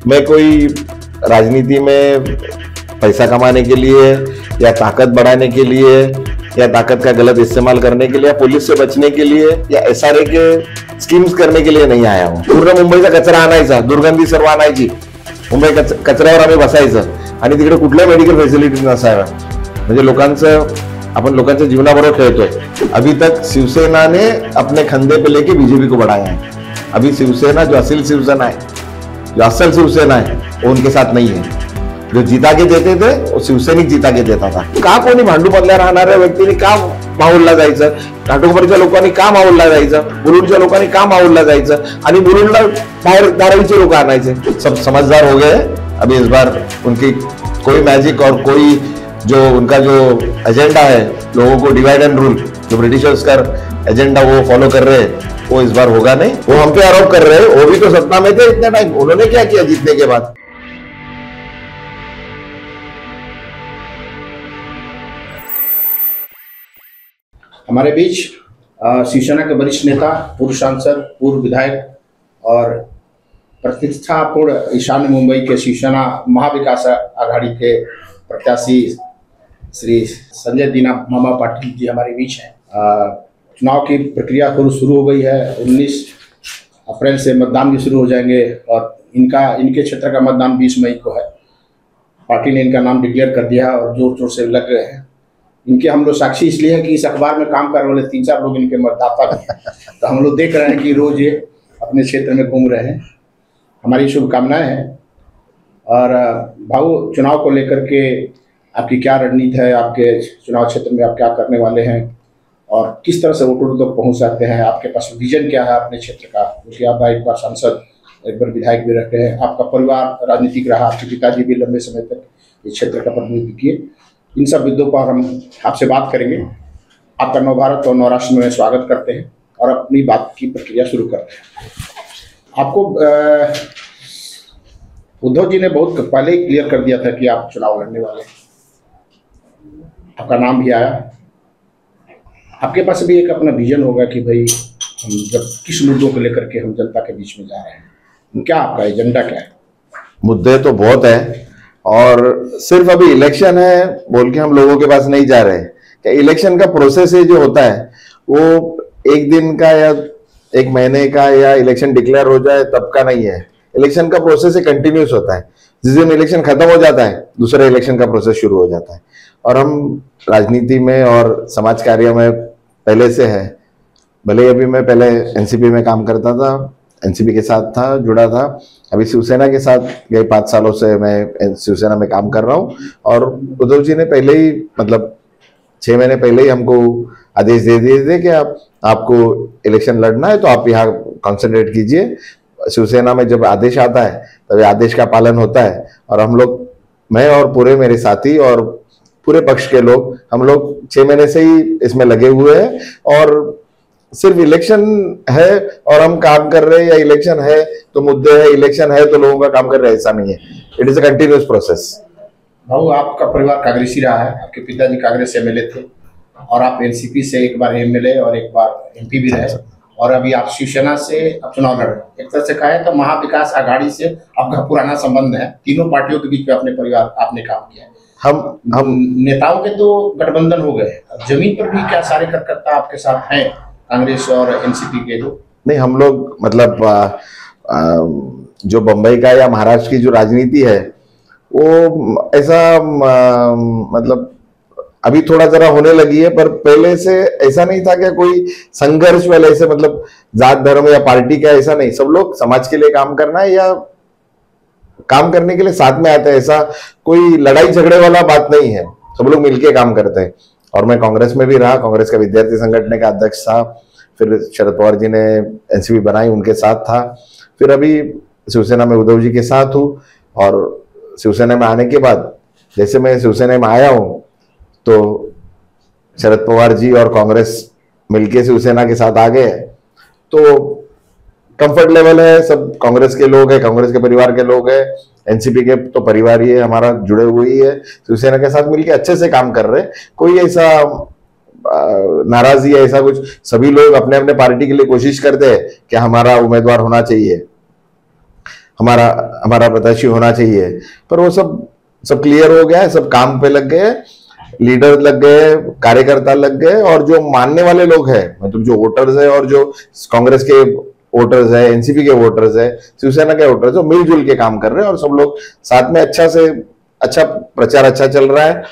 मैं कोई राजनीति में पैसा कमाने के लिए या ताकत बढ़ाने के लिए या ताकत का गलत इस्तेमाल करने के लिए या पुलिस से बचने के लिए या एसआरए के स्कीम्स करने के लिए नाही आया हूं. पूर्ण मुंबईचा कचरा आणायचा, दुर्गंधी सर्व आणायची, मुंबई कचऱ्यावर आम्ही बसायचं आणि तिकडे कुठल्या मेडिकल फॅसिलिटीज नसाव्या. म्हणजे अपन लोकांच्या जीवनाबरोबर खेळतोय. अभी तक शिवसेना ने अपने खंदे पे लेके बीजेपी को बढ़ाया है. अभी शिवसेना जो असल शिवसेना है, जो असल शिवसेना है, वो उनके साथ नहीं है. जो जीता के देते थे वो शिवसैनिक जीता के देता था. का कोणी भांडूपमधल्या राहणाऱ्या व्यक्तीने का माऊलला जायचं, घाटकोपरच्या लोकांनी का माऊलला जायचं, मुलुंडच्या लोकांनी का माऊलला जायचं आणि मुलुंडला बाहेर धारावीचे लोक आणायचे. सब समझदार हो गए. अभी इस बार उनकी कोई मैजिक और कोई जो उनका जो एजेंडा है, लोगों को डिवाइड एंड रूल, जो ब्रिटिशर्स का एजेंडा वो फॉलो कर रहे हैं, वो इस बार होगा नहीं. वो हम पे आरोप कर रहे हैं, वो भी तो सत्ता में थे इतने टाइम, उन्होंने क्या किया जीतने के बाद. हमारे बीच शिवसेना के वरिष्ठ नेता, पूर्व सांसद, पूर्व विधायक और प्रतिष्ठापूर्ण ईशान्य मुंबई के शिवसेना महाविकास आघाड़ी के प्रत्याशी श्री संजय दीना मामा पाटिल जी हमारे बीच हैं. चुनाव की प्रक्रिया शुरू हो गई है. 19 अप्रैल से मतदान भी शुरू हो जाएंगे और इनके क्षेत्र का मतदान 20 मई को है. पार्टी ने इनका नाम डिक्लेयर कर दिया और जोर शोर से लग गए हैं. इनके हम लोग साक्षी इसलिए हैं कि इस अखबार में काम करने वाले 3-4 लोग इनके मतदाता हैं. तो हम लोग देख रहे हैं कि रोज ये अपने क्षेत्र में घूम रहे हैं. हमारी शुभकामनाएं हैं. और भाऊ, चुनाव को लेकर के आपकी क्या रणनीति है? आपके चुनाव क्षेत्र में आप क्या करने वाले हैं और किस तरह से वोटरों तक पहुंच सकते हैं? आपके पास विजन क्या है अपने क्षेत्र का? क्योंकि आप एक बार सांसद, एक बार विधायक भी रहे हैं, आपका परिवार राजनीतिक रहा, आपके पिताजी भी लंबे समय तक इस क्षेत्र का प्रतिनिधित्व किए. इन सब मुद्दों पर हम आपसे बात करेंगे. आपका नवभारत और नवराष्ट्र में स्वागत करते हैं और अपनी बात की प्रक्रिया शुरू करते हैं. आपको उद्धव जी ने बहुत पहले ही क्लियर कर दिया था कि आप चुनाव लड़ने वाले हैं. आपका नाम भी आया. आपके पास भी एक अपना विजन होगा कि भाई हम जब किस मुद्दों को लेकर के हम जनता के बीच में जा रहे हैं, क्या आपका एजेंडा क्या है? मुद्दे तो बहुत है और सिर्फ अभी इलेक्शन है बोल के हम लोगों के पास नहीं जा रहे. क्या इलेक्शन का प्रोसेस है जो होता है वो एक दिन का या एक महीने का या इलेक्शन डिक्लेयर हो जाए तब का नहीं है. इलेक्शन का प्रोसेस कंटिन्यूस होता है. जिस दिन इलेक्शन खत्म हो जाता है दूसरा इलेक्शन का प्रोसेस शुरू हो जाता है. और हम राजनीति में और समाज कार्य में पहले से है. भले अभी मैं पहले एनसीपी में काम करता था, एनसीपी के साथ था, जुड़ा था. अभी शिवसेना के साथ गए 5 सालों से मैं शिवसेना में काम कर रहा हूँ. और उद्धव जी ने पहले ही 6 महीने पहले ही हमको आदेश दे दिए थे कि आपको इलेक्शन लड़ना है तो आप यहाँ कॉन्सेंट्रेट कीजिए. शिवसेना में जब आदेश आता है तब आदेश का पालन होता है. और हम लोग, मैं और पूरे मेरे साथी और पूरे पक्ष के लोग, हम लोग 6 महीने से ही इसमें लगे हुए हैं. और सिर्फ इलेक्शन है और हम काम कर रहे हैं या इलेक्शन है तो मुद्दे है, इलेक्शन है तो लोगों का काम कर रहे हैं, ऐसा नहीं है. It is a continuous process. भाऊ, आपका परिवार कांग्रेसी रहा है. आपके पिताजी कांग्रेस एमएलए थे और आप एनसीपी से एक बार एमएलए और एक बार एमपी भी रहे. और अभी आप शिवसेना से अब चुनाव लड़ रहे हैं. एक तरह से कहे तो महाविकास आघाड़ी से आपका पुराना संबंध है. तीनों पार्टियों के बीच में अपने परिवार आपने काम किया है. हम नेताओं के तो गठबंधन हो गए. जमीन पर भी क्या सारे कार्यकर्ता आपके साथ हैं कांग्रेस और एनसीपी के लोग? नहीं, हम लोग जो बंबई का या महाराष्ट्र की जो राजनीति है वो ऐसा अभी थोड़ा जरा होने लगी है. पर पहले से ऐसा नहीं था कि कोई संघर्ष वाले ऐसे जात धर्म या पार्टी का ऐसा नहीं. सब लोग समाज के लिए काम करना है या काम करने के लिए साथ में आते हैं. ऐसा कोई लड़ाई झगड़े वाला बात नहीं है. सब लोग मिलके काम करते हैं. और मैं कांग्रेस में भी रहा, कांग्रेस का विद्यार्थी संगठन का अध्यक्ष था. फिर शरद पवार जी ने एनसीपी बनाई, उनके साथ था. फिर अभी शिवसेना में उद्धव जी के साथ हूँ. और शिवसेना में आने के बाद जैसे मैं शिवसेना में आया हूँ तो शरद पवार जी और कांग्रेस मिलके शिवसेना के साथ आ गए. तो कंफर्ट लेवल है. सब कांग्रेस के लोग हैं, कांग्रेस के परिवार के लोग हैं. एनसीपी के तो परिवार ही है, हमारा जुड़े हुए ही है. शिवसेना के साथ मिलके अच्छे से काम कर रहे हैं. कोई ऐसा नाराजगी है ऐसा कुछ, सभी लोग अपने अपने पार्टी के लिए कोशिश करते हैं कि हमारा उम्मीदवार होना चाहिए. हमारा प्रत्याशी होना चाहिए, पर वो सब क्लियर हो गया है, सब काम पे लग गए, लीडर लग गए, कार्यकर्ता लग गए, और जो मानने वाले लोग हैं, मतलब जो वोटर्स है और जो कांग्रेस के वोटर्स है, एनसीपी के वोटर्स है, शिवसेना के वोटर्स है, मिलजुल के काम कर रहे हैं और सब लोग साथ में अच्छा प्रचार अच्छा चल रहा है।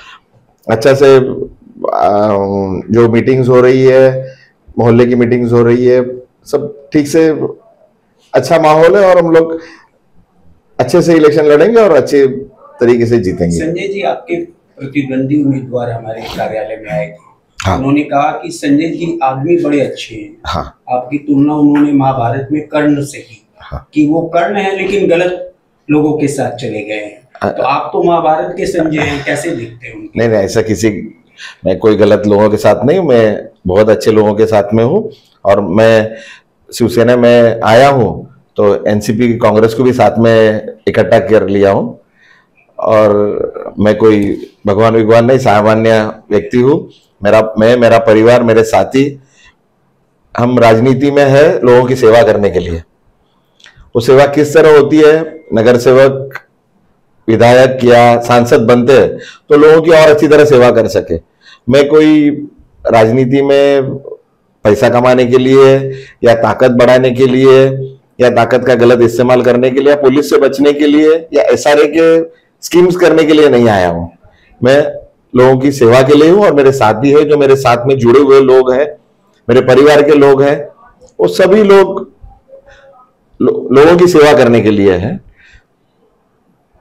अच्छा से जो मीटिंग्स हो रही है, मोहल्ले की मीटिंग्स हो रही है, सब ठीक से अच्छा माहौल है और हम लोग अच्छे से इलेक्शन लड़ेंगे और अच्छे तरीके से जीतेंगे। संजय जी, आपके प्रतिद्वंदी उम्मीदवार हमारे कार्यालय में आए थे। हाँ। उन्होंने कहा कि संजय जी आदमी बड़े अच्छे हैं। हाँ। आपकी तुलना उन्होंने महाभारत में कर्ण से की। हाँ। कि वो कर्ण है लेकिन गलत लोगों के साथ चले गए हैं। तो आप तो महाभारत के संजय हैं, कैसे दिखते हैं उनके? नहीं, ऐसा मैं कोई गलत लोगों के साथ नहीं हूँ, मैं बहुत अच्छे लोगों के साथ में हूँ। और मैं शिवसेना में आया हूँ तो एनसीपी कांग्रेस को भी साथ में इकट्ठा कर लिया हूँ, और मैं कोई भगवान नहीं, सामान्य व्यक्ति हूँ। मेरा परिवार, मेरे साथी, हम राजनीति में है लोगों की सेवा करने के लिए। वो सेवा किस तरह होती है? नगर सेवक, विधायक या सांसद बनते हैं तो लोगों की और अच्छी तरह सेवा कर सके। मैं कोई राजनीति में पैसा कमाने के लिए या ताकत बढ़ाने के लिए या ताकत का गलत इस्तेमाल करने के लिए या पुलिस से बचने के लिए या एसआरए के स्कीम्स करने के लिए नहीं आया हूं। मैं लोगों की सेवा के लिए हूं और मेरे साथी है, जो मेरे साथ में जुड़े हुए लोग हैं, मेरे परिवार के लोग हैं, वो सभी लोगों की सेवा करने के लिए है।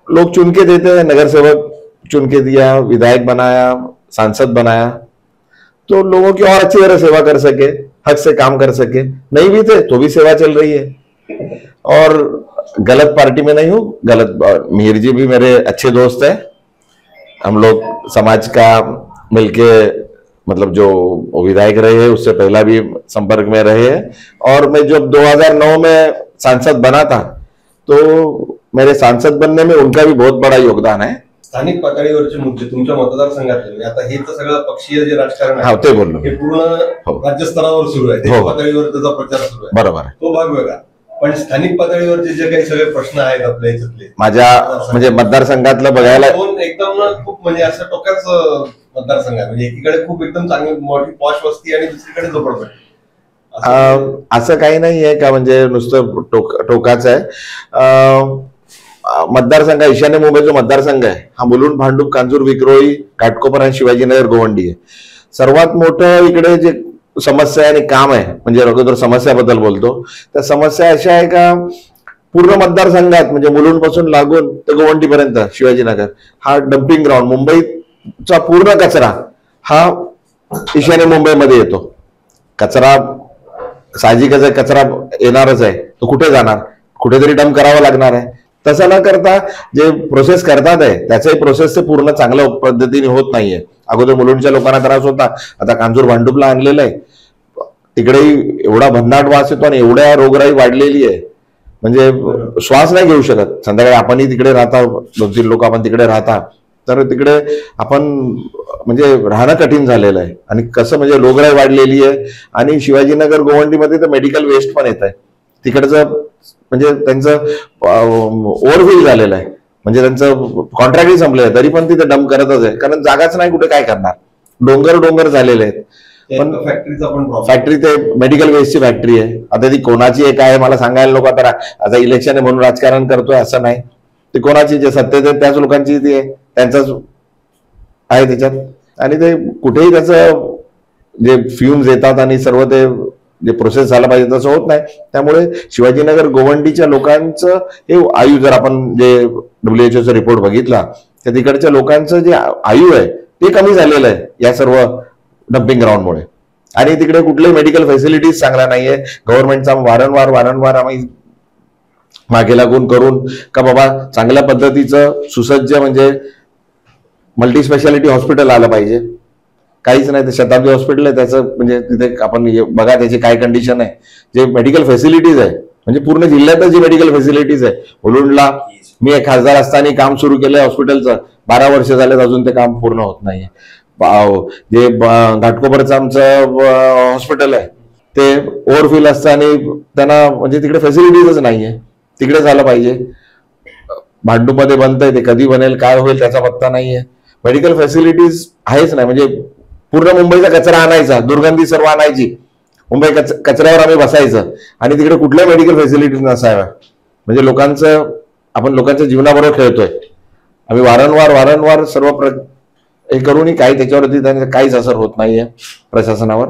लोग चुन के देते हैं, नगर सेवक चुन के दिया, विधायक बनाया, सांसद बनाया, तो लोगों की और अच्छी तरह सेवा कर सके, हक से काम कर सके। नहीं भी थे तो भी सेवा चल रही है और गलत पार्टी में नहीं हूं। मिहिर जी भी मेरे अच्छे दोस्त हैं, हम लोग समाज का मिलके, मतलब जो विधायक रहे हैं उससे पहला भी संपर्क में रहे हैं। और मैं जब 2009 में सांसद बना था तो मेरे सांसद बनने में उनका भी बहुत बड़ा योगदान है। स्थानिक पातळीवरचे मुद्दे तुमच्या मतदारसंघातले, आता हे तर सगळं पक्षीय जे राजकारण आहे ते बोललो, हे पूर्ण राज्य स्तरावर सुरू आहे, त्या पातळीवर त्याचा प्रचार सुरू आहे, बरोबर, तो भाग वेगळा। पण स्थानिक पातळीवरचे जे काही सगळे प्रश्न आहेत आपल्या याच्यातले, माझ्या म्हणजे मतदारसंघातलं बघायला एकदम खूप म्हणजे असं टोकाचं मतदारसंघ आहे। म्हणजे एकीकडे खूप एकदम चांगली मोठी पॉश वस्ती आणि दुसरीकडे झोपडपट्टी, असं काही नाही आहे का? म्हणजे नुसतं टोकाचं आहे। मतदारसंघ, ईशान्य मुंबईचा मतदारसंघ आहे हा मुलुंड, भांडूप, कांजूर, विक्रोळी, घाटकोपर आणि शिवाजीनगर, गोवंडी आहे। सर्वात मोठं इकडे जे समस्या आणि काम आहे, म्हणजे अगोदर समस्याबद्दल बोलतो, त्या समस्या अशा आहे का पूर्ण मतदारसंघात म्हणजे मुलुंड पासून लागून ते गोवंडी पर्यंत शिवाजीनगर हा डम्पिंग ग्राउंड, मुंबईचा पूर्ण कचरा हा ईशान्य मुंबईमध्ये येतो। कचरा साहजिकच आहे, कचरा येणारच आहे, तो कुठे जाणार? कुठेतरी डंप करावा लागणार आहे। तसं न करता जे प्रोसेस करतात आहे त्याचे प्रोसेस ते पूर्ण चांगल्या पद्धतीने होत नाहीये। अगोदर मुलुंडच्या लोकांना त्रास होता, आता कांजूर, भांडूपला आणलेलं आहे, तिकडेही एवढा भन्नाट वास येतो आणि एवढ्या रोगराई वाढलेली आहे, म्हणजे श्वास नाही घेऊ शकत। संध्याकाळी आपणही तिकडे राहता, 2-3 लोक आपण तिकडे राहता, तर तिकडे आपण म्हणजे राहणं कठीण झालेलं आहे। आणि कसं म्हणजे रोगराई वाढलेली आहे आणि शिवाजीनगर, गोवंडीमध्ये तर मेडिकल वेस्ट पण येत आहे। तिकडचं म्हणजे त्यांचं ओव्हरफिल झालेलं आहे, म्हणजे त्यांचं कॉन्ट्रॅक्टही संपलेलं आहे, तरी पण तिथे डंप करतच आहे, कारण जागाच नाही, कुठे काय करणार, डोंगर झालेले आहेत। पण फॅक्टरी ते मेडिकल वेस्टची फॅक्टरी आहे। आता ती कोणाची आहे काय मला सांगायला नको, आता इलेक्शन आहे म्हणून राजकारण करतोय असं नाही, ती कोणाची, जे सत्तेत आहे त्याच लोकांची ती आहे, त्यांचाच आहे त्याच्यात। आणि ते कुठेही त्याचं जे फ्युम्स येतात आणि सर्व ते जे प्रोसेस झाला पाहिजे तसं होत नाही। त्यामुळे शिवाजीनगर, गोवंडीच्या लोकांचं हे आयु, जर आपण जे WHO रिपोर्ट बघितला तर तिकडच्या लोकांचं जे आयु आहे ते कमी झालेलं आहे या सर्व डम्पिंग ग्राउंडमुळे। आणि तिकडे कुठल्याही मेडिकल फॅसिलिटीज चांगल्या नाहीये। गव्हर्नमेंटचा वारंवार आम्ही मागे लागून करून का बाबा चांगल्या पद्धतीचं सुसज्ज म्हणजे मल्टी स्पेशालिटी हॉस्पिटल आलं पाहिजे, काहीच नाही। ते शताब्दी हॉस्पिटल आहे, त्याचं म्हणजे तिथे आपण बघा त्याची काय कंडिशन आहे, जे मेडिकल फॅसिलिटीज आहे म्हणजे पूर्ण जिल्ह्यातच जी मेडिकल फॅसिलिटीज आहे। मुलुंडला मी एक खासदार असताना काम सुरू केलंय हॉस्पिटलचं, 12 वर्ष झालेत अजून ते काम पूर्ण होत नाहीये। जे घाटकोपरचं आमचं हॉस्पिटल आहे ते ओव्हरफिल असतं आणि त्यांना म्हणजे तिकडे फॅसिलिटीजच नाहीये, तिकडे झालं पाहिजे. भांडूपमध्ये बनतंय, ते कधी बनेल काय होईल त्याचा पत्ता नाहीये. मेडिकल फॅसिलिटीज आहेच नाही. म्हणजे पूर्ण मुंबईचा कचरा आणायचा, दुर्गंधी सर्व आणायची, मुंबई कचऱ्यावर आम्ही बसायचं आणि तिकडे कुठल्या मेडिकल फॅसिलिटीज नसाव्या. म्हणजे आपण लोकांच्या जीवनाबरोबर खेळतोय. आम्ही वारंवार सर्व हे करूनही काही त्याच्यावरती त्यांचा काहीच असर होत नाहीये प्रशासनावर.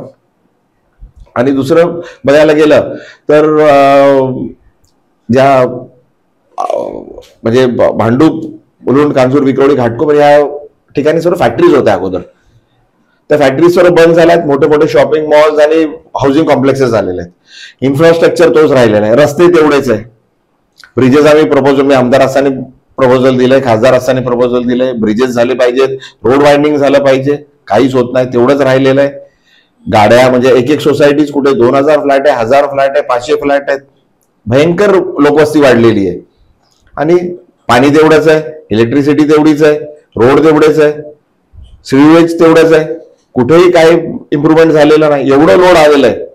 आणि दुसरं बघायला गेलं तर ज्या म्हणजे भांडूप, मुलुंड, कांजूर, विक्रोळी, घाटकोपर या ठिकाणी सर्व फॅक्टरीज होत्या अगोदर. त्या फॅक्टरीज सर्व बंद झाल्यात. मोठे मोठे शॉपिंग मॉल्स आणि हाऊसिंग कॉम्प्लेक्सेस झालेले आहेत. इन्फ्रास्ट्रक्चर तोच राहिलेला आहे. रस्ते तेवढेच आहे. ब्रिजेस आम्ही मी आमदार असताना प्रपोजल दिलंय, खासदार असताना प्रपोजल दिलंय. ब्रिजेस झाले पाहिजेत, रोड वाइंडिंग झालं पाहिजे. काहीच होत नाही, तेवढंच राहिलेलं आहे. गाड्या म्हणजे एक सोसायटीज कुठे 2000 फ्लॅट आहे, 1000 फ्लॅट आहे, 500 फ्लॅट आहेत. भयंकर लोकवस्ती वाढलेली आहे. आणि पाणी तेवढंच आहे, इलेक्ट्रिसिटी तेवढीच आहे, रोड तेवढेच आहे, सिवेज तेवढंच आहे. कुठेही काही इम्प्रुव्हमेंट झालेलं नाही. एवढं लोड आलेलं आहे,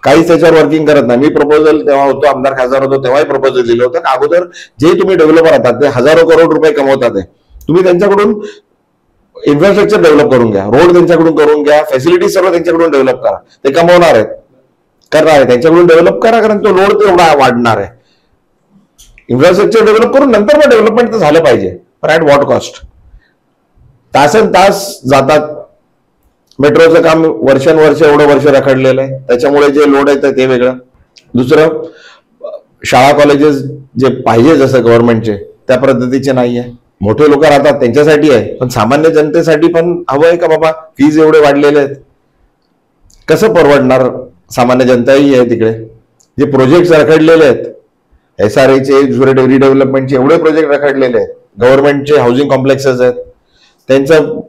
काहीच त्याच्यावर वर्किंग करत नाही. मी प्रपोजल तेव्हा होतो, आमदार खासदार होतो तेव्हाही प्रपोजल दिलं होतं. अगोदर जे तुम्ही डेव्हलपर आहात ते हजारो करोड रुपये कमवतात, तुम्ही त्यांच्याकडून इन्फ्रास्ट्रक्चर डेव्हलप करून घ्या, रोड त्यांच्याकडून करून घ्या, फॅसिलिटी सर्व त्यांच्याकडून डेव्हलप करा. ते कमवणार आहेत, करणार आहे, त्यांच्याकडून डेव्हलप करा, कारण तो लोड तेवढा वाढणार आहे. इन्फ्रास्ट्रक्चर डेव्हलप करून नंतर मग डेव्हलपमेंट तर झालं पाहिजे, पण ऍट व्हॉट कॉस्ट. तासन-तास जातात. मेट्रोचं काम वर्षानुवर्ष एवढं वर्ष रखडलेलं आहे, त्याच्यामुळे जे लोड आहे ते वेगळं. दुसरं, शाळा कॉलेजेस जे पाहिजे जसं गव्हर्नमेंटचे त्या पद्धतीचे नाही आहे. मोठे लोक राहतात त्यांच्यासाठी आहे, पण सामान्य जनतेसाठी पण हवं आहे का बाबा? फीज एवढे वाढलेले आहेत, कसं परवडणार? सामान्य जनताही आहे तिकडे. जे प्रोजेक्ट रखडलेले आहेत, SRA रिडेव्हलपमेंटचे एवढे प्रोजेक्ट रखडलेले आहेत, गव्हर्नमेंटचे हाऊसिंग कॉम्प्लेक्सेस आहेत, त्यांचं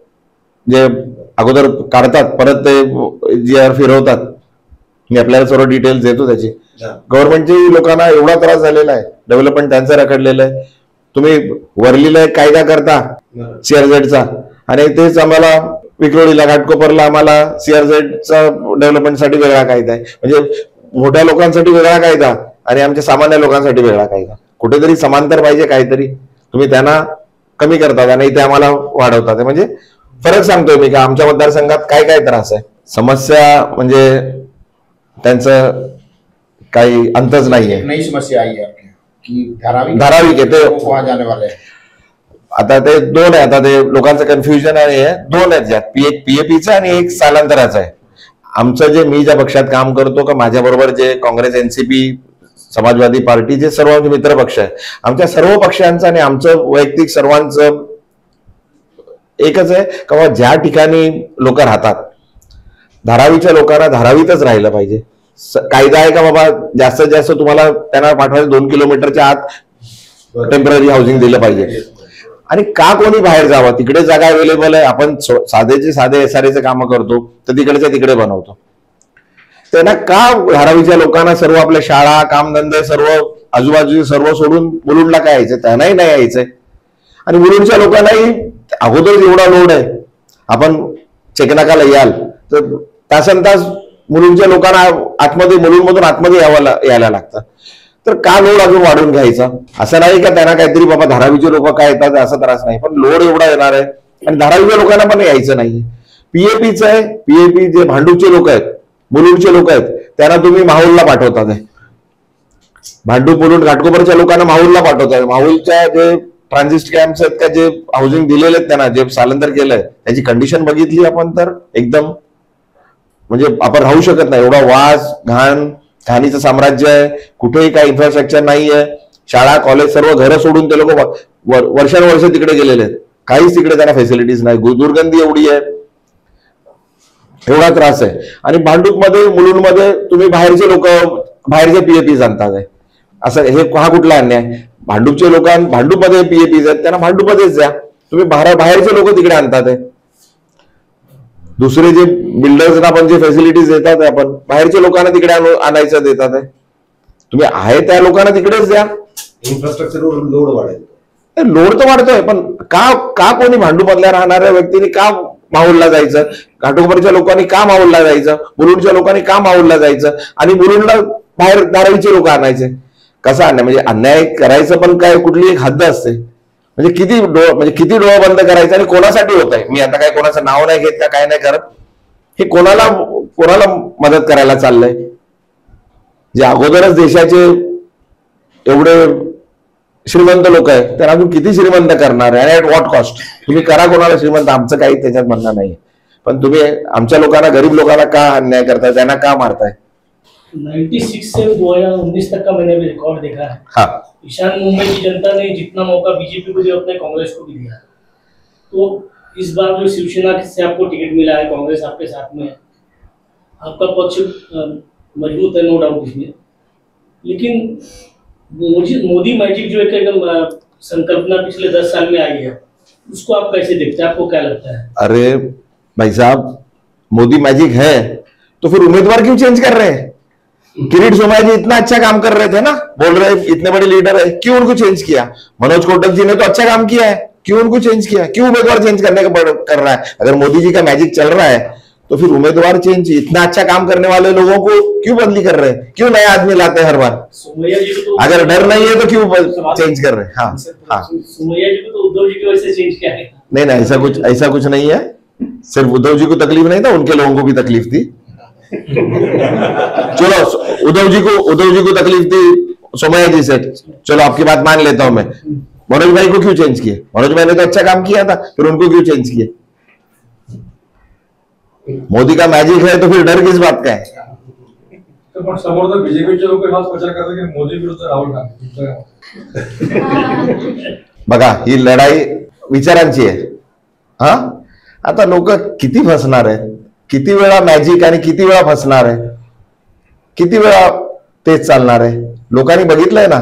जे अगोदर काढतात परत ते GR फिरवतात. मी आपल्याला सर्व डिटेल्स देतो त्याची. गव्हर्नमेंटची लोकांना एवढा त्रास झालेला आहे, डेव्हलपमेंट त्यांचं रखडलेलं आहे. तुम्ही वरलीला एक कायदा करता CRZचा, आणि तेच आम्हाला विक्रोळीला, घाटकोपरला आम्हाला CRZचा डेव्हलपमेंटसाठी वेगळा कायदा आहे. म्हणजे मोठ्या लोकांसाठी वेगळा कायदा आणि आमच्या सामान्य लोकांसाठी वेगळा कायदा. कुठेतरी समांतर पाहिजे काहीतरी. तुम्ही त्यांना कमी करतात आणि ते आम्हाला वाढवतात. म्हणजे फरक सांगतोय मी का आमच्या मतदारसंघात काय काय त्रास आहे. समस्या म्हणजे त्यांचं काही अंतच नाहीये. नई समस्या आई है की धारावी के ते जाने वाले. आता ते दोन आहे. आता ते लोकांचं कन्फ्युजन आहे. दोन आहेत ज्यात, एक PAPचं आणि एक सालांतराचं आहे. आमचं जे, मी ज्या पक्षात काम करतो का माझ्याबरोबर जे काँग्रेस, NCP, समाजवादी पार्टी, जे सर्व मित्र पक्ष आहे, आमच्या सर्व पक्षांचं आणि आमचं वैयक्तिक सर्वांचं एकच आहे का ज्या ठिकाणी लोक राहतात, धारावीच्या लोकांना धारावीतच राहिलं पाहिजे. कायदा आहे का बाबा जास्तीत जास्त तुम्हाला त्यांना पाठवायचं 2 किलोमीटरच्या आत टेम्पररी हाऊसिंग दिलं पाहिजे. आणि का कोणी बाहेर जावं? तिकडे जागा अवेलेबल आहे. आपण साधे SRAचे कामं करतो तर तिकडच्या तिकडे बनवतो. त्यांना का धारावीच्या लोकांना सर्व आपल्या शाळा, कामधंदे, सर्व आजूबाजूचे सर्व सोडून मुलुंडला काय यायचं? त्यांनाही नाही यायचंय. आणि मुलुंडच्या लोकांनाही अगोदर एवढा लोड आहे. आपण चेकनाकाला याल तर तासन-तास मुलुंडच्या लोकांना आतमध्ये, मुलुंडमधून आतमध्ये यायला लागतं. तर का लोड अजून वाढून घ्यायचा? असं नाही का त्यांना काहीतरी बाबा धारावीचे लोक काय येतात असा त्रास नाही, पण लोड एवढा येणार आहे आणि धारावीच्या लोकांना पण यायचं नाही. PAPचं आहे. PAP जे भांडूपचे लोक आहेत, मुलुंडचे लोक आहेत, त्यांना तुम्ही माहुलला पाठवतात. भांडूप, मुलुंड, घाटकोपरच्या लोकांना माहुलला पाठवतात. माहुलच्या जे ट्रान्झिस्ट कॅम्प्स आहेत का, जे हाऊसिंग दिलेले आहेत त्यांना, जे सालांतर केलंय, त्याची कंडिशन बघितली आपण तर एकदम म्हणजे आपण राहू शकत नाही. एवढा वास, घाणीचं साम्राज्य आहे. कुठेही काही इन्फ्रास्ट्रक्चर नाहीये. शाळा, कॉलेज, सर्व घरं सोडून ते लोक वर्षानुवर्ष तिकडे गेलेले आहेत. काहीच तिकडे त्यांना फॅसिलिटीज नाही. दुर्गंधी एवढी आहे, एवढा त्रास आहे. आणि भांडूपमध्ये, मुलुंडमध्ये तुम्ही बाहेरचे लोक, बाहेरचे PAPs आणतात. असं हा कुठला अन्याय? भांडूपचे लोक, भांडूपमध्ये PAPs आहेत, त्यांना भांडूपमध्येच द्या. तुम्ही बाहेरचे लोक तिकडे आणतात. दुसरे जे बिल्डर्सना पण जे फॅसिलिटीज देतात आपण, बाहेरच्या लोकांना तिकडे आणायचं देतात. तुम्ही आहे त्या लोकांना तिकडेच द्या. इन्फ्रास्ट्रक्चर लोड वाढेल. लोड तर वाढतोय, पण का कोणी भांडूपमधल्या राहणाऱ्या व्यक्तीने का माहुलला जायचं? घाटकोपरच्या लोकांनी का माहुलला जायचं? मुलुंडच्या लोकांनी का माहुलला जायचं? आणि मुलुंडला बाहेर धारावीचे लोक आणायचे? कसा अन्याय, म्हणजे अन्याय करायचं पण काय कुठली एक हद्द असते, म्हणजे किती डोळा बंद करायचं आणि कोणासाठी होत आहे. मी आता काय कोणाचं नाव नाही घेत का काय नाही करत, हे कोणाला मदत करायला चाललंय. जे अगोदरच देशाचे एवढे श्रीमंत लोक आहेत त्यांना अजून किती श्रीमंत करणार आहे, आणि ऍट व्हॉट कॉस्ट. तुम्ही करा कोणाला श्रीमंत, आमचं काही त्याच्यात म्हणणं नाही, पण तुम्ही आमच्या लोकांना, गरीब लोकांना का अन्याय करताय, त्यांना का मारताय. 96 से 2019 तक का मैंने भी रिकॉर्ड देखा है. हाँ, ईशान मुंबई की जनता ने जितना मौका बीजेपी को दिया उतना कांग्रेस को भी दिया. तो इस बार जो शिवसेना से आपको टिकट मिला है, कांग्रेस आपके साथ में है, आपका पक्ष मजबूत है, नो डाउट इसमें. लेकिन मोदी मैजिक जो एक संकल्पना पिछले 10 साल में आई है, उसको आप कैसे देखते हैं, आपको क्या लगता है? अरे भाई साहब, मोदी मैजिक है तो फिर उम्मीदवार क्यों चेंज कर रहे हैं. किरीट सोमैया जी इतना अच्छा काम कर रहे थे ना, बोल रहे इतने बड़े लीडर है, क्यों उनको चेंज किया. मनोज कोटक जी ने तो अच्छा काम किया है, क्यों उनको चेंज किया, क्यों उम्मीदवार चेंज करने का कर रहा है. अगर मोदी जी का मैजिक चल रहा है तो फिर उम्मीदवार चेंज, इतना अच्छा काम करने वाले लोगों को क्यों बदली कर रहे हैं, क्यों नया आदमी लाते हैं हर बार. अगर डर नहीं है तो क्यों चेंज कर रहे हैं. हाँ हाँ, सोमैया जी को तो उद्धव जी की वजह से चेंज किया है. नहीं, ऐसा कुछ नहीं है. सिर्फ उद्धव जी को तकलीफ नहीं था, उनके लोगों को भी तकलीफ थी. चलो, उद्धव जी को तकलीफ थी सोमैया जी से, चलो आपकी बात मान लेता हूं मैं. मनोज भाई को क्यों चेंज किए, मनोज भाई ने तो अच्छा काम किया था, फिर उनको क्यों चेंज किए. मोदी का मैजिक है तो फिर डर किस बात का है. पण समोर तर बीजेपीचे लोक हाच प्रचार करतात की मोदी विरुद्ध राहुल गांधी. बघा, ही लढाई विचारांची आहे. हा, आता लोक किती फसणार आहेत, किती वेळा मॅजिक आणि किती वेळा फसणार आहे, किती वेळा तेच चालणार आहे. लोकांनी बघितलंय ना,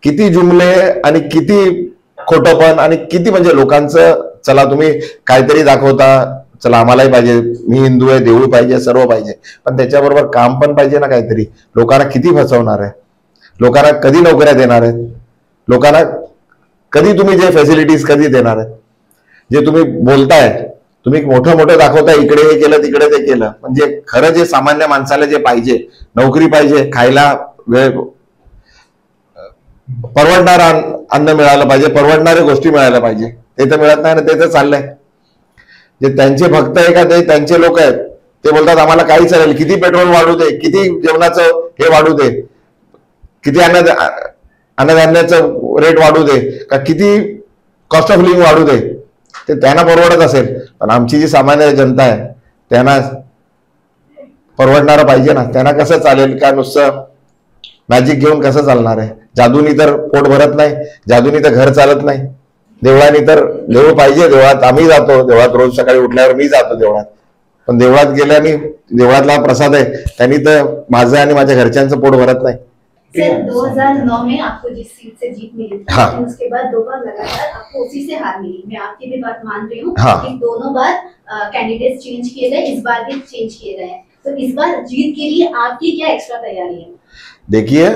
किती जुमले आणि किती खोटंपण आणि किती, म्हणजे लोकांचं, चला तुम्ही काहीतरी दाखवता, चला आम्हालाही पाहिजे, मी हिंदू आहे, देऊळ पाहिजे, सर्व पाहिजे, पण त्याच्याबरोबर काम पण पाहिजे ना काहीतरी. लोकांना किती फसवणार आहे, लोकांना कधी नोकऱ्या देणार आहेत, लोकांना कधी तुम्ही जे फॅसिलिटीज कधी देणार आहेत. जे तुम्ही बोलताय, तुम्ही मोठं दाखवताय, इकडे हे केलं तिकडे ते केलं, म्हणजे खरं जे सामान्य माणसाला जे पाहिजे, नोकरी पाहिजे, खायला वेळ, परवडणारं अन्न मिळालं पाहिजे, परवडणाऱ्या गोष्टी मिळायला पाहिजे, ते तर मिळत नाही ना. ते तर चाललंय. जे त्यांचे भक्त आहे का ते त्यांचे लोक आहेत, ते बोलतात आम्हाला काही चालेल, किती पेट्रोल वाढू दे, किती जेवणाचं हे वाढू दे, किती अन्नधान्याचं रेट वाढू दे, का किती कॉस्ट ऑफ लिव्हिंग वाढू दे, ते त्यांना परवडत असेल. पण आमची जी सामान्य जनता आहे त्यांना परवडणारं पाहिजे ना. त्यांना कसं चालेल का, नुसतं मॅजिक घेऊन कसं चालणार आहे. जादूनी तर पोट भरत नाही, जादूनी तर घर चालत नाही. देवळानी तर देऊळ पाहिजे, देवळात आम्ही जातो, देवळात रोज सकाळी उठल्यावर मी जातो देवळात, पण देवळात गेल्याने देवळातला प्रसाद आहे त्यांनी तर माझं आणि माझ्या घरच्यांचं पोट भरत नाही. सर 2009 में आपको जिस सीट से जीत मिली थी, हाँ, उसके बाद 2 बार लगातार आपको उसी से हार मिली. मैं आपकी भी बात मान रही हूँ, हाँ, कि दोनों बार कैंडिडेट चेंज किए गए, इस बार भी चेंज किए गए. तो इस बार जीत के लिए आपकी क्या एक्स्ट्रा तैयारी है? देखिए,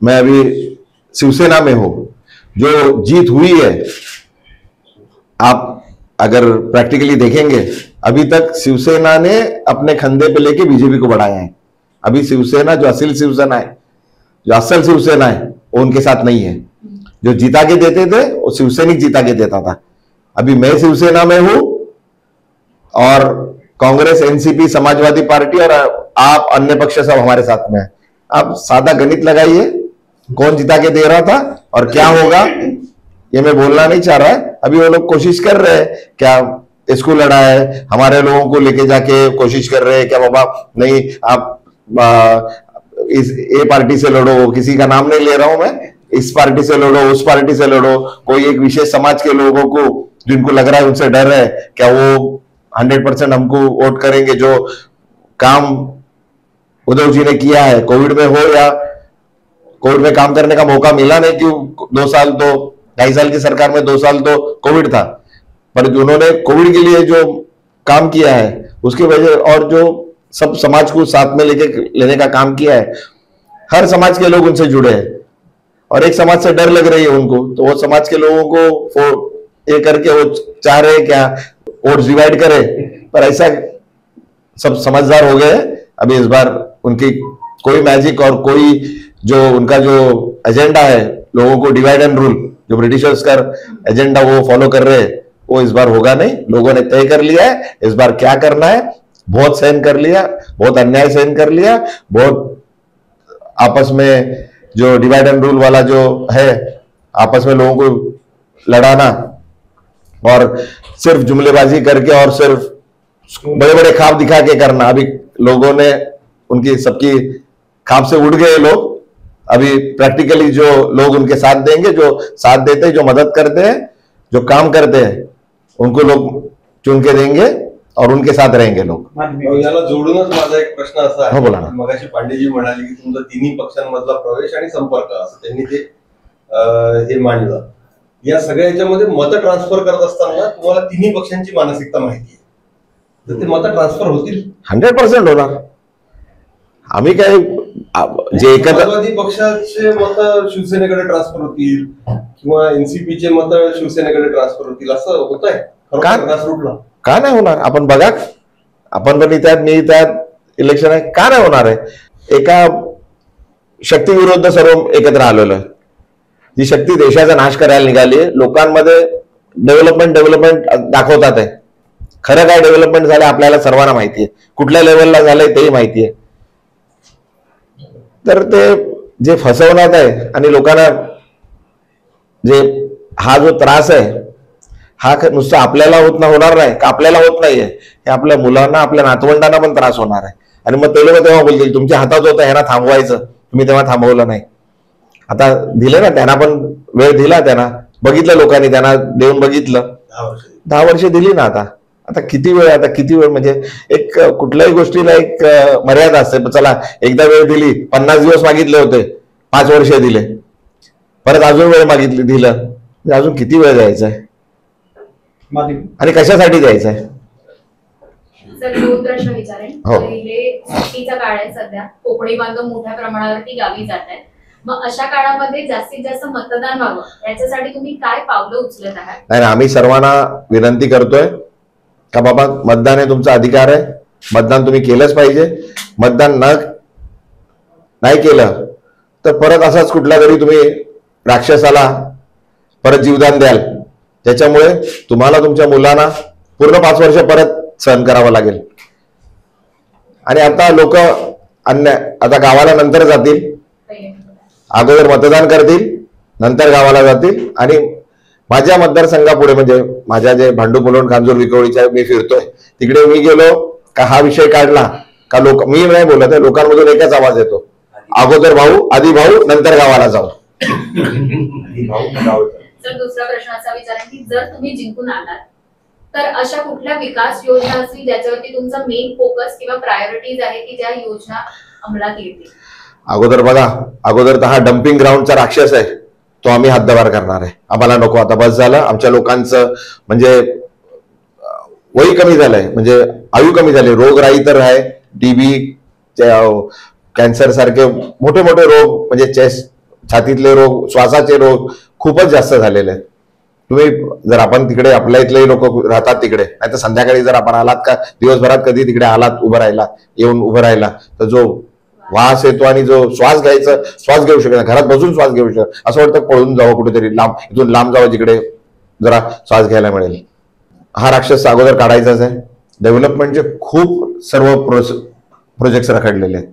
मैं अभी शिवसेना में हूं. जो जीत हुई है, आप अगर प्रैक्टिकली देखेंगे, अभी तक शिवसेना ने अपने खंधे पे लेके बीजेपी को बढ़ाया है. अभी शिवसेना जो असल शिवसेना है, जो असल शिवसेना है, वो उनके साथ नहीं है. जो जीता के देते थे वो शिवसैनिक जीता के देता था. अभी मैं शिवसेना में हूं और कांग्रेस, एनसीपी, समाजवादी पार्टी और आप अन्य पक्ष सब हमारे साथ में है. आप सादा गणित लगाइए, कौन जिता के दे रहा था और क्या होगा, ये मैं बोलना नहीं चाह रहा है. अभी वो लोग कोशिश कर रहे हैं, क्या इसको लड़ा है, हमारे लोगों को लेके जाके कोशिश कर रहे हैं क्या बाबा नहीं आप इस ए पार्टी से लड़ो, किसी का नाम नहीं ले रहा हूं मैं, इस पार्टी से लड़ो, उस पार्टी से लड़ो, कोई एक विशेष समाज के लोगों को जिनको लग रहा है उनसे डर है, क्या वो 100% हमको वोट करेंगे. जो काम उद्धव जी ने किया है, कोविड में हो या कोविड में काम करने का मौका मिला नहीं, क्यों 2 साल तो 2.5 साल की सरकार में 2 साल तो कोविड था, पर उन्होंने कोविड के लिए जो काम किया है उसकी वजह, और जो सब समाज को साथ में लेने का काम किया है, हर समाज के लोग उनसे जुड़े हैं. और एक समाज से डर लग रही है उनको, तो वो समाज के लोगों को ये करके वो चाह रहे हैं क्या वोट डिवाइड करे, पर ऐसा सब समझदार हो गए. अभी इस बार उनकी कोई मैजिक और कोई जो उनका जो एजेंडा है, लोगों को डिवाइड एंड रूल, जो ब्रिटिशर्स का एजेंडा वो फॉलो कर रहे हैं, वो इस बार होगा नहीं। लोगों ने तय कर लिया है इस बार क्या करना है। बहुत सहन कर लिया, बहुत अन्याय सहन कर लिया, बहुत आपस में जो डिवाइड एंड रूल वाला जो है, आपस में लोगों को लड़ाना और सिर्फ जुमलेबाजी करके और सिर्फ बड़े बड़े ख्वाब दिखा के करना, अभी लोगों ने उनकी सबकी ख्वाब से उड़ गए लोग। अभी प्रैक्टिकली जो लोग उनके साथ देंगे, जो साथ देते हैं, जो मदद करते हैं, जो काम करते हैं, उनको लोग चुन के देंगे और उनके साथ रहेंगे लोग। याला जोडूनच माझा एक प्रश्न असा आहे, हो बोला ना। मगाशी पांडेजी म्हणाले की तुमचा तिन्ही पक्षांमधला प्रवेश आणि संपर्क असं त्यांनी ते हे मांडलं। या सगळ्या याच्यामध्ये मत ट्रान्सफर करत असताना तुम्हाला तिन्ही पक्षांची मानसिकता माहिती आहे, तर ते मत ट्रान्सफर होतील? 100% होणार। आम्ही काय जे समाजवादी पक्षाचे मत शिवसेनेकडे ट्रान्सफर होतील किंवा एनसीपीचे मत शिवसेनेकडे ट्रान्सफर होतील असं होत आहे ग्रासरूटला? का नाही होणार? आपण बघा, आपण पण त्यात इलेक्शन आहे, का नाही होणार आहे? एका शक्ती विरुद्ध सर्व एकत्र आलेलो आहे। जी शक्ती देशाचा नाश करायला निघाली, लोकांमध्ये डेव्हलपमेंट दाखवतात आहे। खरं काय डेव्हलपमेंट झालं आपल्याला सर्वांना माहिती आहे, कुठल्या लेवलला झालंय तेही माहिती आहे। तर ते जे फसवण्यात आहे आणि लोकांना जे हा जो त्रास आहे, हा नुसतं आपल्याला होणार नाही का, आपल्याला होत नाहीये, हे आपल्या मुलांना, आपल्या नातवंडांना पण त्रास होणार आहे। आणि मग ते लोक तेव्हा बोलतील तुमच्या हातात होतं ह्यांना थांबवायचं, तुम्ही तेव्हा थांबवलं नाही। आता दिले ना त्यांना, पण वेळ दिला त्यांना, बघितलं लोकांनी, त्यांना देऊन बघितलं, 10 वर्ष दिली ना। आता किती वेळ म्हणजे एक कुठल्याही गोष्टीला एक मर्यादा असते। चला एकदा वेळ दिली, 50 दिवस मागितले होते, 5 वर्ष दिले, परत अजून वेळ मागितली, दिलं, अजून किती वेळ द्यायचा आहे आणि कशासाठी द्यायचा आहे? सर 2 प्रश्न विचारेन। हो। पहिले, सुट्टीचा काळ आहे सध्या, कोकणी बांधव मोठ्या प्रमाणावरती गावी जात आहेत, मग अशा काळामध्ये जास्तीत जास्त मतदान व्हावं याच्यासाठी तुम्ही काय पावलं उचलत आहात? नाही, आम्ही सर्वांना विनंती करतोय का बाबा मतदान हे तुमचा अधिकार आहे, मतदान तुम्ही केलंच पाहिजे। मतदान नाही केलं तर परत असाच कुठला तरी तुम्ही राक्षसाला परत जीवदान द्याल, त्याच्यामुळे तुम्हाला तुमच्या मुलांना पूर्ण 5 वर्ष परत सहन करावं लागेल। आणि आता लोक आता गावाला नंतर जातील, अगोदर मतदान करतील, नंतर गावाला जातील। आणि माझ्या मतदारसंघापुढे म्हणजे माझ्या जे भांडू मुलुंड खांजूर विक्रोळीच्या मी फिरतोय तिकडे, मी गेलो का हा विषय काढला का लोक, मी नाही बोलत आहे, लोकांमधून एकच आवाज येतो, अगोदर भाऊ, आधी भाऊ, नंतर गावाला जाऊ। सर दुसरा प्रश्न असा विचारेन की जर तुम्ही जिंकून आलात तर अशा कुठल्या विकास योजना असतील ज्याच्यावरती तुमचा मेन फोकस किंवा प्रायोरिटीज आहे की ज्या योजना अंमलात येतील? अगोदर बघा, अगोदर तर हा डम्पिंग ग्राउंडचा राक्षस आहे, तो आम्ही हद्दपार करणार आहे। आम्हाला नको, आता बस झालं। आमच्या लोकांचं म्हणजे वय कमी झालंय, म्हणजे आयु कमी झाली, रोगराई तर आहे, टीबी, कॅन्सर सारखे मोठे मोठे रोग, म्हणजे चेस्ट, छातीतले रोग, श्वासाचे रोग खूपच जास्त झालेले आहेत। तुम्ही जर आपण तिकडे, आपल्या इथले लोक राहतात तिकडे, नाही तर संध्याकाळी जर आपण आलात का, दिवसभरात कधी तिकडे आलात येऊन उभं राहिला तर जो वास येतो आणि जो श्वास घेऊ शकत, घरात बसून श्वास घेऊ शकत, असं वाटतं पळून जावं कुठेतरी लांब, इथून लांब जावं जिकडे जरा श्वास घ्यायला मिळेल। हा राक्षस अगोदर काढायचाच आहे। डेव्हलपमेंटचे खूप सर्व प्रोजेक्ट्स रखडलेले आहेत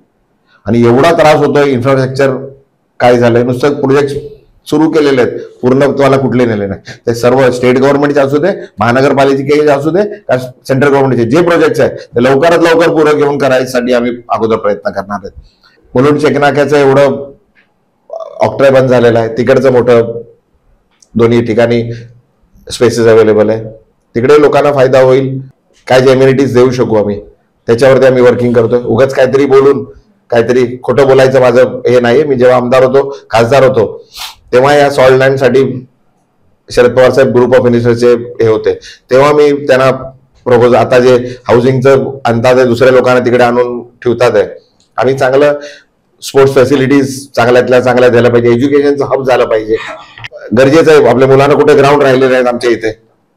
आणि एवढा त्रास होतोय। इन्फ्रास्ट्रक्चर काय झालंय, नुसतं प्रोजेक्ट सुरू केलेले आहेत, पूर्ण तुम्हाला कुठले नेले नाही। ते सर्व स्टेट गव्हर्नमेंटचे असू दे, महानगरपालिकेचे असू दे, सेंट्रल गव्हर्नमेंटचे जे प्रोजेक्ट्स आहेत ते लवकरात लवकर पूर्ण घेऊन करायसाठी आम्ही अगोदर प्रयत्न करणार आहेत। मुलुंड चेकनाक्याचं एवढं ऑक्ट्राय बंद झालेलं आहे, तिकडचं मोठं दोन्ही ठिकाणी स्पेसेस अवेलेबल आहे, तिकडे लोकांना फायदा होईल, काय जे एम्युनिटीज देऊ शकू आम्ही त्याच्यावरती आम्ही वर्किंग करतोय। उगाच काहीतरी बोलून काहीतरी खोटं बोलायचं माझं हे नाही। मी जेव्हा आमदार होतो, खासदार होतो, तेव्हा या सॉइल लँडसाठी शरद पवार साहेब ग्रुप ऑफ मिनिस्टरचे हे होते, तेव्हा मी त्यांना प्रपोज, आता जे हाऊसिंगचं आणतात दुसऱ्या लोकांना तिकडे आणून ठेवतात आहे, आणि चांगलं स्पोर्ट्स फॅसिलिटीज चांगल्यातल्या चांगल्या द्यायला पाहिजे, एज्युकेशनचं हब झालं पाहिजे, गरजेचं आहे। आपल्या मुलांना कुठे ग्राउंड राहिलेले आहेत आमच्या इथे,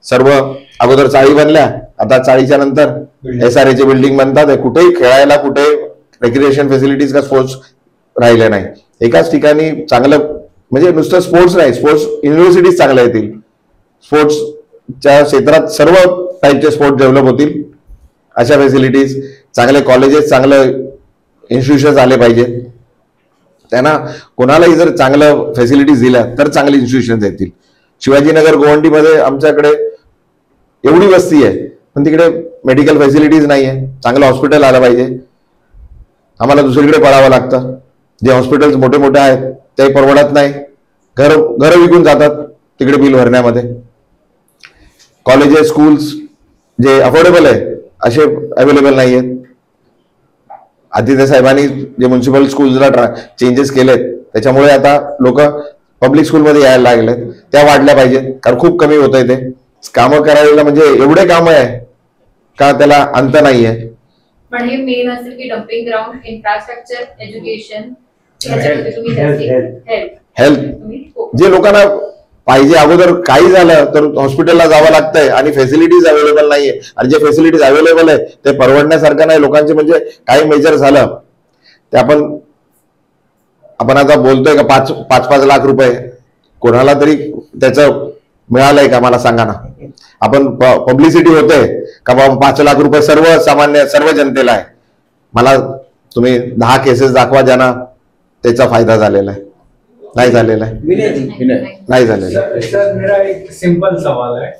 सर्व अगोदर चाळी बनल्या, आता चाळीच्या नंतर SRA ची बिल्डिंग बनतात, कुठेही खेळायला, कुठे रेक्रिएशन फॅसिलिटीज का स्पोर्ट्स राहिले नाही। एकाच ठिकाणी चांगलं, म्हणजे नुसतं स्पोर्ट्स नाही, स्पोर्ट्स युनिव्हर्सिटीज चांगल्या येतील, स्पोर्ट्सच्या क्षेत्रात सर्व टाईपचे स्पोर्ट डेव्हलप होतील, अशा फॅसिलिटीज, चांगले कॉलेजेस, चांगलं इन्स्टिट्यूशन्स आले पाहिजेत. त्यांना कोणालाही जर चांगलं फॅसिलिटीज दिल्या तर चांगले इन्स्टिट्यूशन्स येतील. शिवाजीनगर गोवंडीमध्ये आमच्याकडे एवढी वस्ती आहे, पण तिकडे मेडिकल फॅसिलिटीज नाही आहे, चांगलं हॉस्पिटल आलं पाहिजे. आम्हाला दुसरीकडे पळावं लागतं. जे हॉस्पिटल्स मोठे मोठे आहेत ते परवडत नाही, घर विकून जातात तिकडे बिल भरण्यामध्ये. कॉलेजेस, स्कूल्स जे अफोर्डेबल आहे असे अवेलेबल नाही आहेत. आदित्य साहेबांनी जे म्युन्सिपल स्कूल्सला चेंजेस केलेत त्याच्यामुळे आता लोक पब्लिक स्कूलमध्ये यायला लागलेत, त्या वाढल्या पाहिजेत, कारण खूप कमी होत आहे ते कामं करायला. म्हणजे एवढे कामं आहे का त्याला अंत नाही आहे. पण हे मेन असेल की dumping ground, infrastructure, education, health जे लोकांना पाहिजे. अगोदर काही झालं तर हॉस्पिटलला जावं लागतंय आणि फॅसिलिटीज अवेलेबल नाहीये, आणि जे फॅसिलिटीज अवेलेबल आहे ते परवडण्यासारखं नाही लोकांचे. म्हणजे काही मेजर झालं ते आपण आता बोलतोय का 5-5 लाख रुपये कोणाला तरी त्याचं मिळालंय का मला सांगा ना. आपण पब्लिसिटी होते का बाबा 5 लाख रुपये सर्व जनतेला आहे. मला तुम्ही 10 केसेस दाखवा ज्यांना त्याचा फायदा झालेला आहे. नहीं झालेला है, नहीं झालेला है. सर मेरा एक सिंपल सवाल है,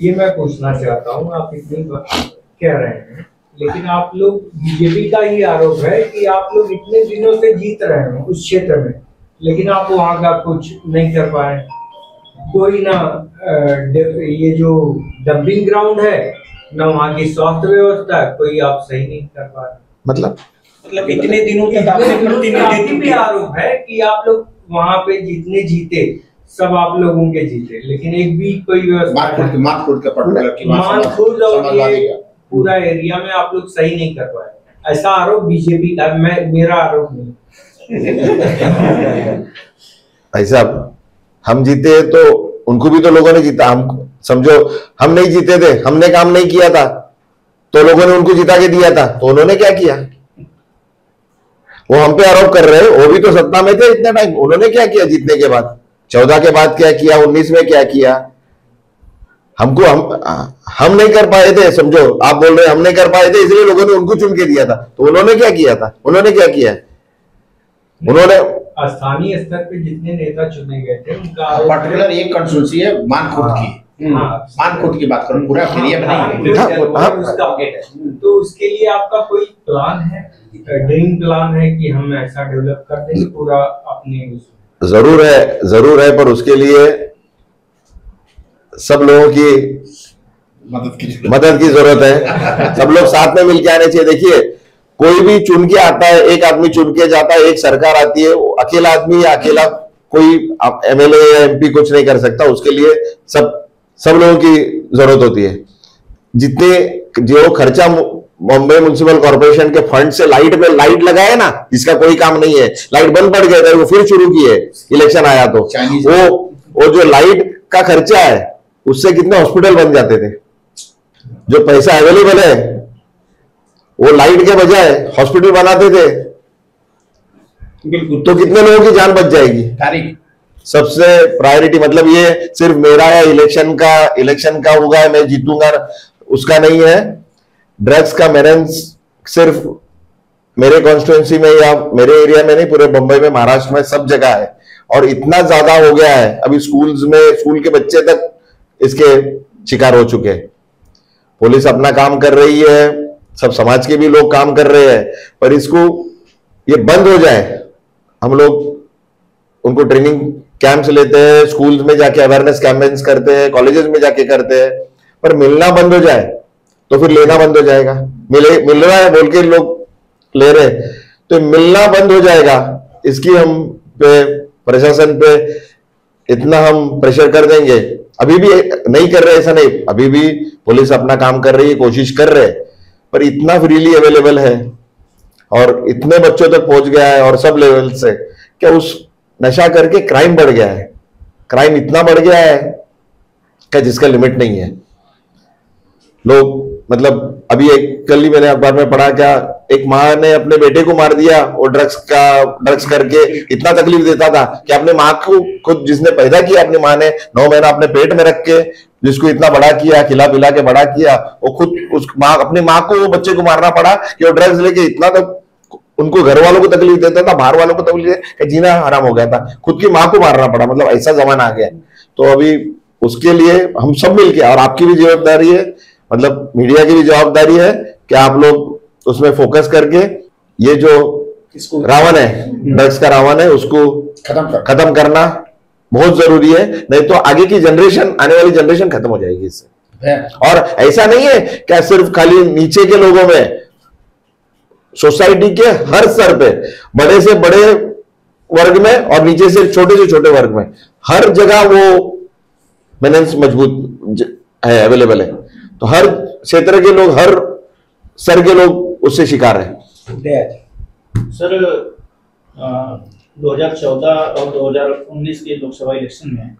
ये मैं पूछना चाहता हूँ. आप इतनी कह रहे हैं, लेकिन आप लोग बीजेपी का ही आरोप है कि आप लोग इतने दिनों से जीत रहे हैं उस क्षेत्र में, लेकिन आप वहाँ का कुछ नहीं कर पाए. कोई ना ये जो डंपिंग ग्राउंड है, ना वहाँ की स्वास्थ्य व्यवस्था, कोई आप सही नहीं कर पा रहे. मतलब इतने दिनों तक आपने प्रतिनिधित्व भी आरोप है कि आप लोग वहाँ पे जितने जीते सब आप लोगों के जीते, लेकिन एक भी कोई व्यवस्था मानखुर्द और ये पूरा एरिया में आप लोग सही नहीं कर पाए, ऐसा आरोप बीजेपी का. मेरा आरोप नहीं. भाई साहब, हम जीते तो उनको भी तो लोगों ने जीता. हम समझो हम नहीं जीते थे, हमने काम नहीं किया था तो लोगों ने उनको जिता के दिया था, तो उन्होंने क्या किया. वो हम पे आरोप कर रहे हैं, वो भी तो सत्ता में थे इतना टाइम, उन्होंने क्या किया जीतने के बाद. 14 के बाद क्या किया, 19 में क्या किया. हम नहीं कर पाए थे. समझो आप बोल रहे हैं हम नहीं कर पाए थे इसलिए लोगों ने उनको चुन के दिया था, तो उन्होंने क्या किया था, उन्होंने क्या किया. उन्होंने स्थानीय स्तर पे जितने नेता चुने गए थे उनका पर्टिकुलर एक कंस्टिट्यूंसी है मानखुर्द की. मानखुर्द की बात करूं, पूरा एरिया में नहीं. तो उसके लिए आपका कोई प्लान है, ड्रीम प्लान है कि हम ऐसा डेवलप कर देंगे पूरा अपने. जरूर है, पर उसके लिए सब लोगों की मदद की जरूरत है. सब लोग साथ में मिलके आने चाहिए. देखिए कोई भी चुन के आता है, एक आदमी चुन के जाता है, एक सरकार आती है, अकेला आदमी या अकेला कोई एमएलए या एमपी कुछ नहीं कर सकता. उसके लिए सब लोगों की जरूरत होती है. जितने जो खर्चा मुंबई म्युनिसिपल कॉर्पोरेशन के फंड से लाइट में लाइट लगाए ना, जिसका कोई काम नहीं है, लाइट बंद पड़ गए थे, वो फिर शुरू किए इलेक्शन आया तो वो जो लाइट का खर्चा है उससे कितने हॉस्पिटल बन जाते थे. जो पैसा अवेलेबल है वो लाइट के बजाय हॉस्पिटल बनाते थे, तो कितने लोगों की जान बच जाएगी. सबसे प्रायोरिटी मतलब ये सिर्फ मेरा या इलेक्शन का होगा, मैं जीतूंगा, उसका नहीं है. ड्रग्स का मेरेंस सिर्फ मेरे कॉन्स्टिट्यूएंसी में या मेरे एरिया में नहीं, पूरे बंबई में, महाराष्ट्र में, सब जगह है. और इतना ज्यादा हो गया है अभी स्कूल्स में, स्कूल के बच्चे तक इसके शिकार हो चुके हैं. पुलिस अपना काम कर रही है, सब समाज के भी लोग काम कर रहे हैं, पर इसको ये बंद हो जाए. हम लोग उनको ट्रेनिंग कैंप्स लेते हैं, स्कूल्स में जाके अवेयरनेस कैंपेन्स करते हैं, कॉलेजेस में जाके करते हैं, पर मिलना बंद हो जाए तो फिर लेना बंद हो जाएगा. मिल रहा है बोल के लोग ले रहे, तो मिलना बंद हो जाएगा. इसकी हम पे प्रशासन पे इतना हम प्रेशर कर देंगे. अभी भी नहीं कर रहे ऐसा नहीं, अभी भी पुलिस अपना काम कर रही है, कोशिश कर रहे, पर इतना फ्रीली अवेलेबल है और इतने बच्चों तक पहुंच गया है और सब लेवल से, क्या उस नशा करके क्राइम बढ़ गया है. क्राइम इतना बढ़ गया है क्या जिसका लिमिट नहीं है. लोग मतलब अभी कल ही मैंने अखबार में पढ़ा क्या एक माँ ने अपने बेटे को मार दिया, वो ड्रग्स करके इतना तकलीफ देता था कि अपने माँ को खुद जिसने पैदा किया, अपनी माँ ने 9 महीना अपने पेट में रख के जिसको इतना बड़ा किया, खिला पिला के बड़ा किया, वो खुद उस माँ अपनी माँ को वो बच्चे को मारना पड़ा कि वो ड्रग्स लेके इतना तक उनको घर वालों को तकलीफ देता था, बाहर वालों को तकलीफ, जीना हराम हो गया था, खुद की माँ को मारना पड़ा। मतलब ऐसा जमाना आ गया। तो अभी उसके लिए हम सब मिलके, और आपकी भी जवाबदारी है, मतलब मीडिया की भी जवाबदारी है कि आप लोग उसमें फोकस करके ये जो रावण है, ड्रग्स का रावण है, उसको खत्म करना बहुत जरूरी है। नहीं तो आगे की जनरेशन, आने वाली जनरेशन खत्म हो जाएगी इससे। और ऐसा नहीं है क्या सिर्फ खाली नीचे के लोगों में, सोसाइटी के हर स्तर पे, बड़े से बड़े वर्ग में और नीचे से छोटे वर्ग में, हर जगह वो मेनेंस मजबूत है, अवेलेबल है। तो हर क्षेत्र के लोग, हर स्तर के लोग उससे शिकार है। सर 2014 और 2019 के लोकसभा इलेक्शन में